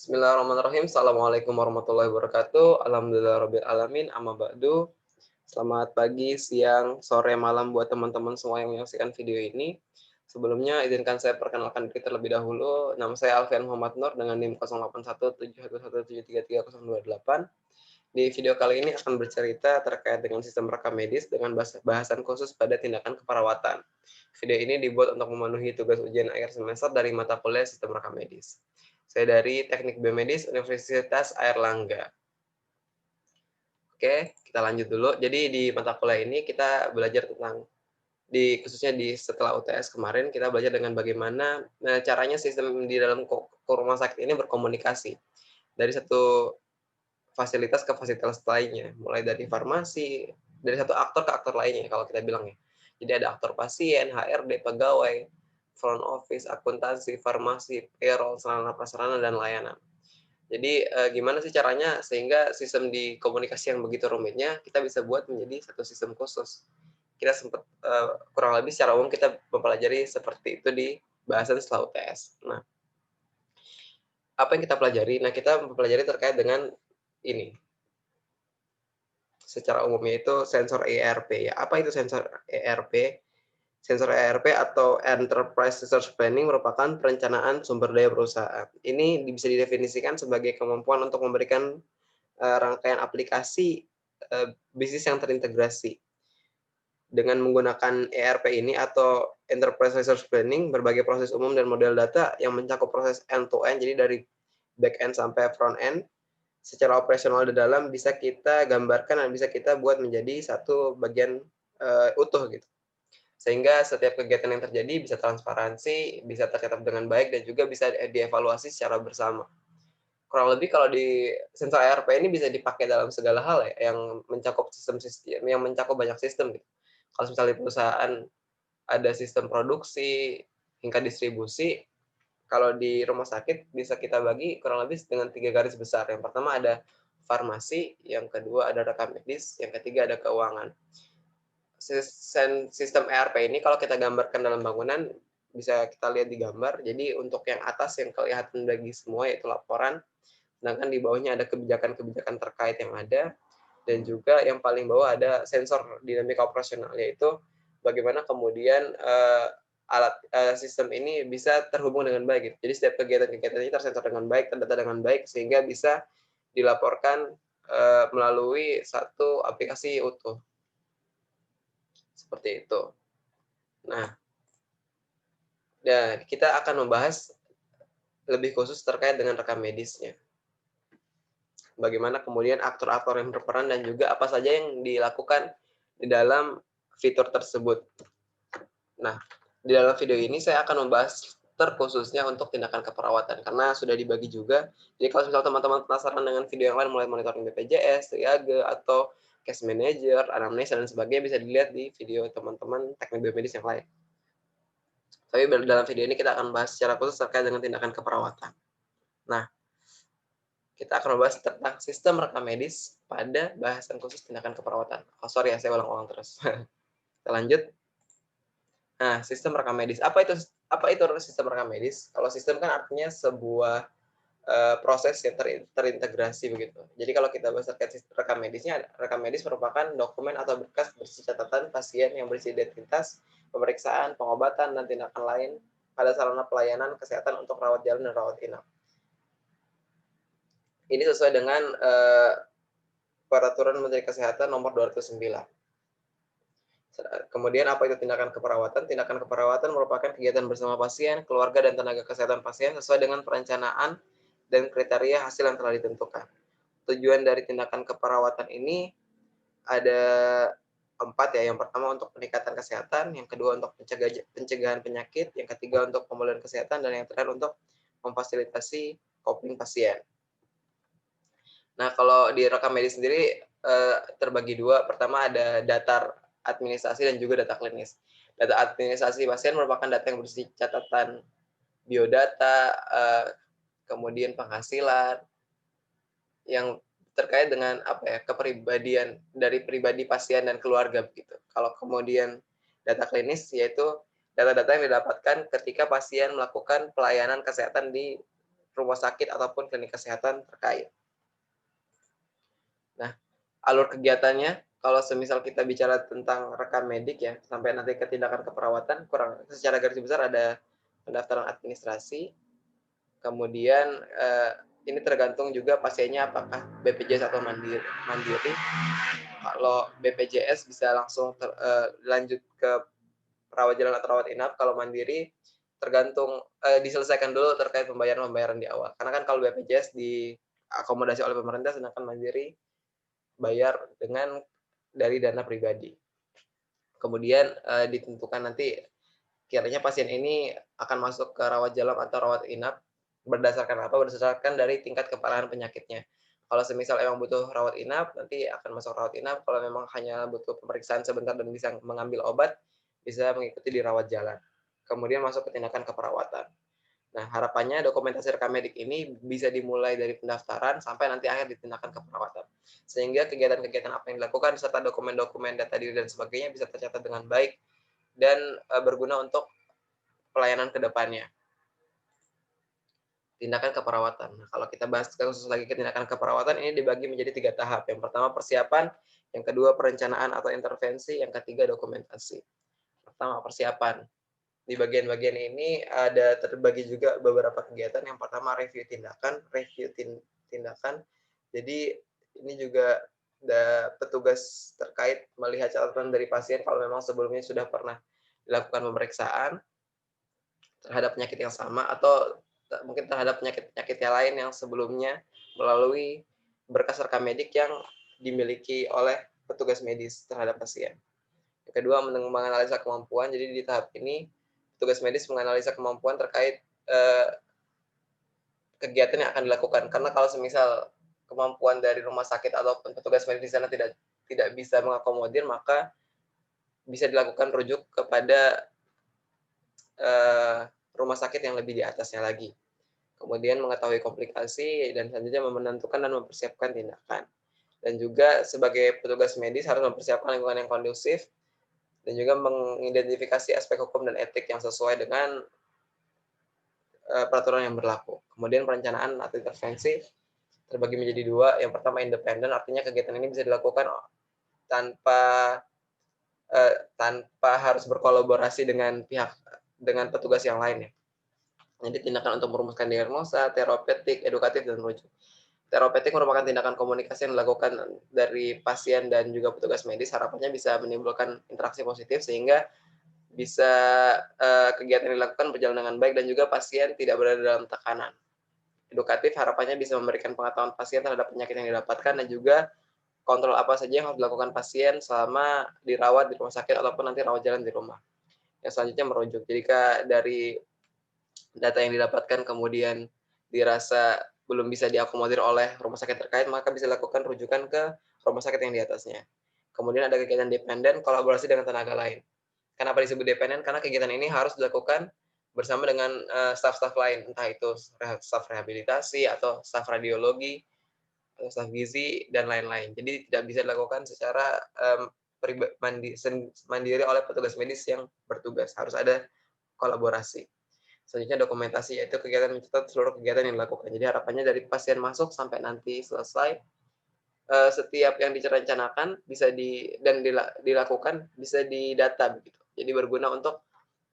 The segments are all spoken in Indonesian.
Bismillahirrahmanirrahim. Assalamualaikum warahmatullahi wabarakatuh. Alhamdulillahirabbil alamin. Amma ba'du. Selamat pagi, siang, sore, malam buat teman-teman semua yang menyaksikan video ini. Sebelumnya izinkan saya perkenalkan diri terlebih dahulu. Nama saya Alfian Muhammad Nur dengan NIM 081711733028. Di video kali ini akan bercerita terkait dengan sistem rekam medis dengan bahasan khusus pada tindakan keperawatan. Video ini dibuat untuk memenuhi tugas ujian akhir semester dari mata kuliah sistem rekam medis. Saya dari Teknik Biomedis Universitas Airlangga. Oke, kita lanjut dulu. Jadi di mata kuliah ini kita belajar tentang khususnya setelah UTS kemarin kita belajar dengan bagaimana caranya sistem di dalam rumah sakit ini berkomunikasi dari satu fasilitas ke fasilitas lainnya, mulai dari farmasi, dari satu aktor ke aktor lainnya kalau kita bilang ya. Jadi ada aktor pasien, HRD, pegawai, front office, akuntansi, farmasi, payroll, sarana prasarana dan layanan. Jadi gimana sih caranya sehingga sistem di komunikasi yang begitu rumitnya kita bisa buat menjadi satu sistem khusus. Kita sempat kurang lebih secara umum kita mempelajari seperti itu di bahasan setelah UTS. Nah, apa yang kita pelajari? Nah, kita mempelajari terkait dengan ini, secara umumnya itu sensor ERP ya. Apa itu sensor ERP? Sensor ERP atau Enterprise Resource Planning merupakan perencanaan sumber daya perusahaan. Ini bisa didefinisikan sebagai kemampuan untuk memberikan rangkaian aplikasi bisnis yang terintegrasi. Dengan menggunakan ERP ini atau Enterprise Resource Planning, berbagai proses umum dan model data yang mencakup proses end-to-end, jadi dari back-end sampai front-end, secara operasional di dalam bisa kita gambarkan dan bisa kita buat menjadi satu bagian utuh gitu. Sehingga setiap kegiatan yang terjadi bisa transparansi, bisa tercatat dengan baik, dan juga bisa dievaluasi secara bersama. Kurang lebih kalau di sensor ERP ini bisa dipakai dalam segala hal ya, yang mencakup sistem-sistem, yang mencakup banyak sistem gitu. Kalau misalnya di perusahaan ada sistem produksi hingga distribusi, kalau di rumah sakit bisa kita bagi kurang lebih dengan 3 garis besar. Yang pertama ada farmasi, yang kedua ada rekam medis, yang ketiga ada keuangan. Sistem ERP ini kalau kita gambarkan dalam bangunan bisa kita lihat di gambar. Jadi untuk yang atas yang kelihatan bagi semua yaitu laporan, sedangkan di bawahnya ada kebijakan-kebijakan terkait yang ada, dan juga yang paling bawah ada sensor dinamika operasional, yaitu bagaimana kemudian sistem ini bisa terhubung dengan baik gitu. Jadi setiap kegiatan-kegiatan ini tersensor dengan baik, terdata dengan baik, sehingga bisa dilaporkan melalui satu aplikasi utuh. Seperti itu. Nah, dan kita akan membahas lebih khusus terkait dengan rekam medisnya. Bagaimana kemudian aktor-aktor yang berperan dan juga apa saja yang dilakukan di dalam fitur tersebut. Nah, di dalam video ini saya akan membahas terkhususnya untuk tindakan keperawatan karena sudah dibagi juga. Jadi kalau misalnya teman-teman penasaran dengan video yang lain mulai monitoring BPJS, triage, atau case manager, anamnesa dan sebagainya bisa dilihat di video teman-teman teknik biomedis yang lain. Tapi dalam video ini kita akan bahas secara khusus terkait dengan tindakan keperawatan. Nah, kita akan membahas tentang sistem rekam medis pada bahasan khusus tindakan keperawatan. Oh, sorry ya, saya ulang-ulang terus. Kita lanjut. Nah, sistem rekam medis. Apa itu sistem rekam medis? Kalau sistem kan artinya sebuah proses yang terintegrasi begitu. Jadi kalau kita bahas terkait rekam medisnya, rekam medis merupakan dokumen atau berkas berisi catatan pasien yang berisi identitas, pemeriksaan, pengobatan, dan tindakan lain pada sarana pelayanan kesehatan untuk rawat jalan dan rawat inap. Ini sesuai dengan Peraturan Menteri Kesehatan Nomor 209. Kemudian apa itu tindakan keperawatan? Tindakan keperawatan merupakan kegiatan bersama pasien, keluarga, dan tenaga kesehatan pasien sesuai dengan perencanaan dan kriteria hasil yang telah ditentukan. Tujuan dari tindakan keperawatan ini ada 4 ya. Yang pertama untuk peningkatan kesehatan, yang kedua untuk pencegahan penyakit, yang ketiga untuk pemulihan kesehatan, dan yang terakhir untuk memfasilitasi coping pasien. Nah, kalau di rekam medis sendiri terbagi 2. Pertama ada data administrasi dan juga data klinis. Data administrasi pasien merupakan data yang berisi catatan biodata, kemudian penghasilan, yang terkait dengan kepribadian dari pribadi pasien dan keluarga begitu. Kalau kemudian data klinis yaitu data-data yang didapatkan ketika pasien melakukan pelayanan kesehatan di rumah sakit ataupun klinik kesehatan terkait. Nah, alur kegiatannya, kalau semisal kita bicara tentang rekam medik ya, sampai nanti ke tindakan keperawatan, kurang secara garis besar ada pendaftaran administrasi, kemudian, ini tergantung juga pasiennya apakah BPJS atau mandiri. Kalau BPJS bisa langsung lanjut ke rawat jalan atau rawat inap, kalau mandiri tergantung, diselesaikan dulu terkait pembayaran-pembayaran di awal. Karena kan kalau BPJS diakomodasi oleh pemerintah, sedangkan mandiri bayar dari dana pribadi. Kemudian, ditentukan nanti kiranya pasien ini akan masuk ke rawat jalan atau rawat inap berdasarkan apa? Berdasarkan dari tingkat keparahan penyakitnya. Kalau semisal emang butuh rawat inap, nanti akan masuk rawat inap. Kalau memang hanya butuh pemeriksaan sebentar dan bisa mengambil obat, bisa mengikuti di rawat jalan. Kemudian masuk ke tindakan keperawatan. Nah, harapannya dokumentasi rekam medik ini bisa dimulai dari pendaftaran sampai nanti akhir di tindakan keperawatan. Sehingga kegiatan-kegiatan apa yang dilakukan serta dokumen-dokumen data diri dan sebagainya bisa tercatat dengan baik dan berguna untuk pelayanan ke depannya. Tindakan keperawatan. Nah, kalau kita bahas khusus lagi ke tindakan keperawatan, ini dibagi menjadi 3 tahap. Yang pertama persiapan, yang kedua perencanaan atau intervensi, yang ketiga dokumentasi. Pertama persiapan. Di bagian-bagian ini ada terbagi juga beberapa kegiatan. Yang pertama review tindakan. Jadi ini juga ada petugas terkait melihat catatan dari pasien kalau memang sebelumnya sudah pernah dilakukan pemeriksaan terhadap penyakit yang sama atau mungkin terhadap penyakit-penyakit yang lain yang sebelumnya melalui berkas rekam medik yang dimiliki oleh petugas medis terhadap pasien. Yang kedua, menganalisa kemampuan. Jadi di tahap ini petugas medis menganalisa kemampuan terkait kegiatan yang akan dilakukan. Karena kalau semisal kemampuan dari rumah sakit ataupun petugas medis di sana tidak bisa mengakomodir, maka bisa dilakukan rujuk kepada rumah sakit yang lebih di atasnya lagi. Kemudian mengetahui komplikasi dan selanjutnya menentukan dan mempersiapkan tindakan. Dan juga sebagai petugas medis harus mempersiapkan lingkungan yang kondusif dan juga mengidentifikasi aspek hukum dan etik yang sesuai dengan peraturan yang berlaku. Kemudian perencanaan atau intervensi terbagi menjadi dua. Yang pertama independen, artinya kegiatan ini bisa dilakukan tanpa tanpa harus berkolaborasi dengan petugas yang lain ya. Jadi tindakan untuk merumuskan diagnosa, terapeutik, edukatif, dan merujuk. Terapeutik merupakan tindakan komunikasi yang dilakukan dari pasien dan juga petugas medis. Harapannya bisa menimbulkan interaksi positif sehingga bisa kegiatan yang dilakukan berjalan dengan baik dan juga pasien tidak berada dalam tekanan. Edukatif harapannya bisa memberikan pengetahuan pasien terhadap penyakit yang didapatkan dan juga kontrol apa saja yang harus dilakukan pasien selama dirawat di rumah sakit ataupun nanti rawat jalan di rumah. Yang selanjutnya merujuk. Jika dari data yang didapatkan kemudian dirasa belum bisa diakomodir oleh rumah sakit terkait, maka bisa dilakukan rujukan ke rumah sakit yang di atasnya. Kemudian ada kegiatan dependen, kolaborasi dengan tenaga lain. Kenapa disebut dependen? Karena kegiatan ini harus dilakukan bersama dengan staf-staf lain, entah itu staf rehabilitasi atau staf radiologi, atau staf gizi, dan lain-lain. Jadi tidak bisa dilakukan secara mandiri oleh petugas medis yang bertugas. Harus ada kolaborasi. Selanjutnya dokumentasi, yaitu kegiatan mencatat seluruh kegiatan yang dilakukan. Jadi harapannya dari pasien masuk sampai nanti selesai, setiap yang direncanakan dilakukan bisa didata begitu. Jadi berguna untuk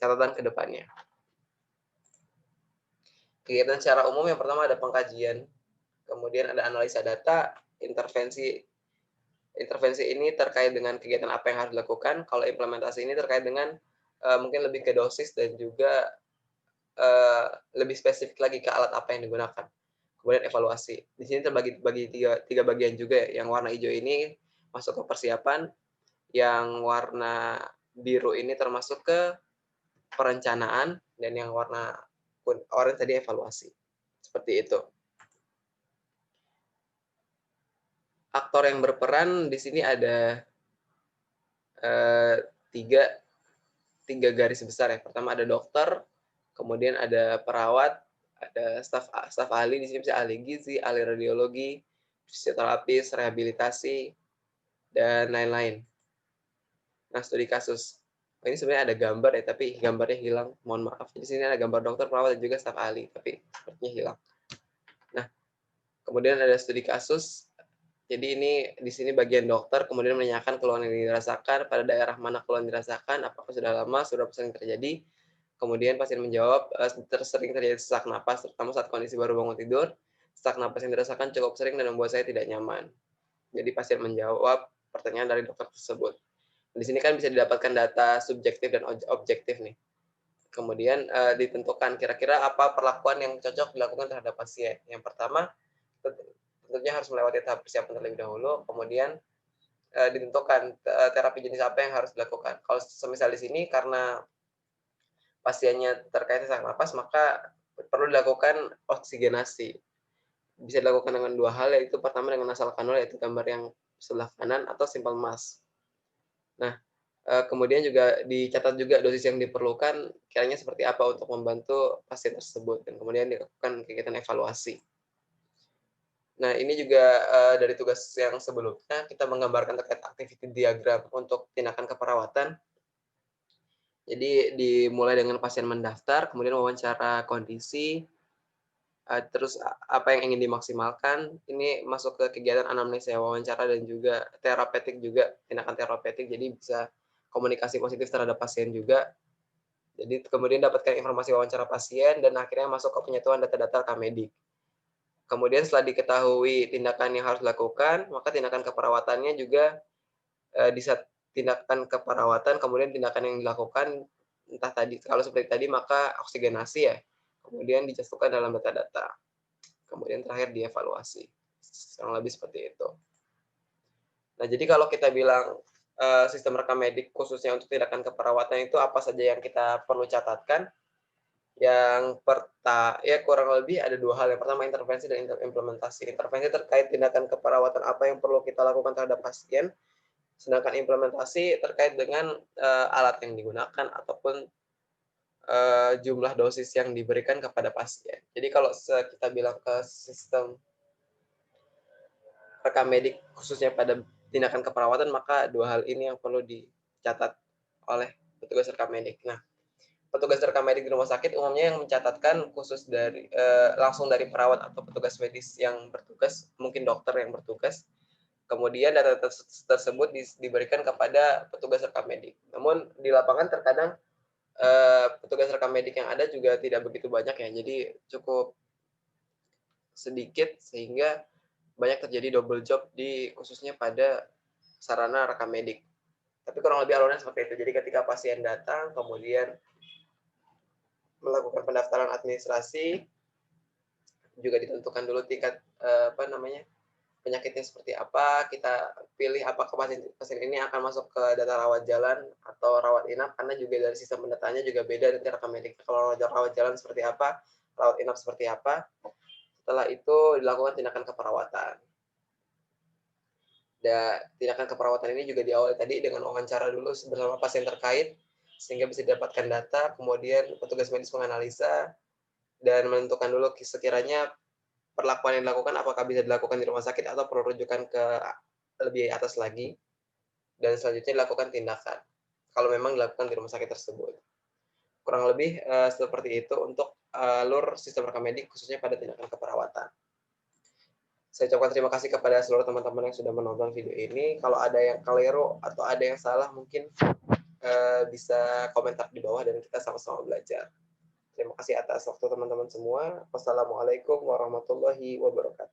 catatan ke depannya. Kegiatan secara umum yang pertama ada pengkajian, kemudian ada analisa data, intervensi. Intervensi ini terkait dengan kegiatan apa yang harus dilakukan. Kalau implementasi ini terkait dengan mungkin lebih ke dosis dan juga lebih spesifik lagi ke alat apa yang digunakan. Kemudian evaluasi. Di sini terbagi tiga bagian juga ya. Yang warna hijau ini masuk ke persiapan, yang warna biru ini termasuk ke perencanaan, dan yang warna orange tadi evaluasi. Seperti itu. Aktor yang berperan di sini ada tiga garis besar ya. Pertama ada dokter, kemudian ada perawat, ada staf ahli, di sini bisa ahli gizi, ahli radiologi, fisioterapis, rehabilitasi, dan lain-lain. Nah, studi kasus. Ini sebenarnya ada gambar ya, tapi gambarnya hilang. Mohon maaf. Di sini ada gambar dokter, perawat, dan juga staf ahli, tapi sepertinya hilang. Nah, kemudian ada studi kasus. Jadi ini di sini bagian dokter kemudian menanyakan keluhan yang dirasakan, pada daerah mana keluhan dirasakan, apakah sudah lama, sudah sering terjadi. Kemudian pasien menjawab, sering terjadi sesak napas, terutama saat kondisi baru bangun tidur. Sesak napas yang dirasakan cukup sering dan membuat saya tidak nyaman. Jadi pasien menjawab pertanyaan dari dokter tersebut. Di sini kan bisa didapatkan data subjektif dan objektif nih. Kemudian ditentukan kira-kira apa perlakuan yang cocok dilakukan terhadap pasien. Yang pertama, tentunya harus melewati tahap persiapan terlebih dahulu, kemudian ditentukan terapi jenis apa yang harus dilakukan. Kalau semisal di sini karena pasiennya terkait sesak napas, maka perlu dilakukan oksigenasi. Bisa dilakukan dengan dua hal, yaitu pertama dengan nasal kanul, yaitu gambar yang sebelah kanan, atau simple mask. Nah, kemudian juga dicatat juga dosis yang diperlukan kiranya seperti apa untuk membantu pasien tersebut, dan kemudian dilakukan kegiatan evaluasi. Nah, ini juga dari tugas yang sebelumnya kita menggambarkan terkait activity diagram untuk tindakan keperawatan. Jadi dimulai dengan pasien mendaftar, kemudian wawancara kondisi, terus apa yang ingin dimaksimalkan. Ini masuk ke kegiatan anamnesa, wawancara dan juga terapeutik juga, tindakan terapeutik. Jadi bisa komunikasi positif terhadap pasien juga. Jadi kemudian dapatkan informasi wawancara pasien dan akhirnya masuk ke penyatuan data-data rekamedi. Kemudian setelah diketahui tindakan yang harus dilakukan, maka tindakan keperawatannya juga di saat tindakan keperawatan, kemudian tindakan yang dilakukan, entah tadi kalau seperti tadi maka oksigenasi ya, kemudian dimasukkan dalam data-data, kemudian terakhir dievaluasi. Kurang lebih seperti itu. Nah, jadi kalau kita bilang sistem rekam medik khususnya untuk tindakan keperawatan itu apa saja yang kita perlu catatkan? Ya kurang lebih ada dua hal. Yang pertama intervensi dan implementasi. Intervensi terkait tindakan keperawatan apa yang perlu kita lakukan terhadap pasien, sedangkan implementasi terkait dengan alat yang digunakan ataupun jumlah dosis yang diberikan kepada pasien. Jadi kalau kita bilang ke sistem rekam medik khususnya pada tindakan keperawatan, maka dua hal ini yang perlu dicatat oleh petugas rekam medik. Nah, petugas rekam medik di rumah sakit umumnya yang mencatatkan khusus dari langsung dari perawat atau petugas medis yang bertugas, mungkin dokter yang bertugas. Kemudian data tersebut diberikan kepada petugas rekam medik. Namun di lapangan terkadang petugas rekam medik yang ada juga tidak begitu banyak ya, jadi cukup sedikit sehingga banyak terjadi double job di khususnya pada sarana rekam medik. Tapi kurang lebih alurnya seperti itu. Jadi ketika pasien datang, kemudian melakukan pendaftaran administrasi, juga ditentukan dulu tingkat penyakitnya seperti apa, kita pilih apakah pasien ini akan masuk ke data rawat jalan atau rawat inap, karena juga dari sistem pendataannya juga beda nanti rekam mediknya. Kalau rawat jalan seperti apa, rawat inap seperti apa. Setelah itu dilakukan tindakan keperawatan. Dan tindakan keperawatan ini juga diawali tadi dengan wawancara dulu bersama pasien terkait, sehingga bisa didapatkan data, kemudian petugas medis menganalisa, dan menentukan dulu sekiranya perlakuan yang dilakukan apakah bisa dilakukan di rumah sakit atau perlu rujukan ke lebih atas lagi, dan selanjutnya dilakukan tindakan kalau memang dilakukan di rumah sakit tersebut. Kurang lebih seperti itu untuk alur sistem rekam medik khususnya pada tindakan keperawatan. Saya ucapkan terima kasih kepada seluruh teman-teman yang sudah menonton video ini. Kalau ada yang keliru atau ada yang salah mungkin bisa komentar di bawah dan kita sama-sama belajar. Terima kasih atas waktu teman-teman semua. Wassalamualaikum warahmatullahi wabarakatuh.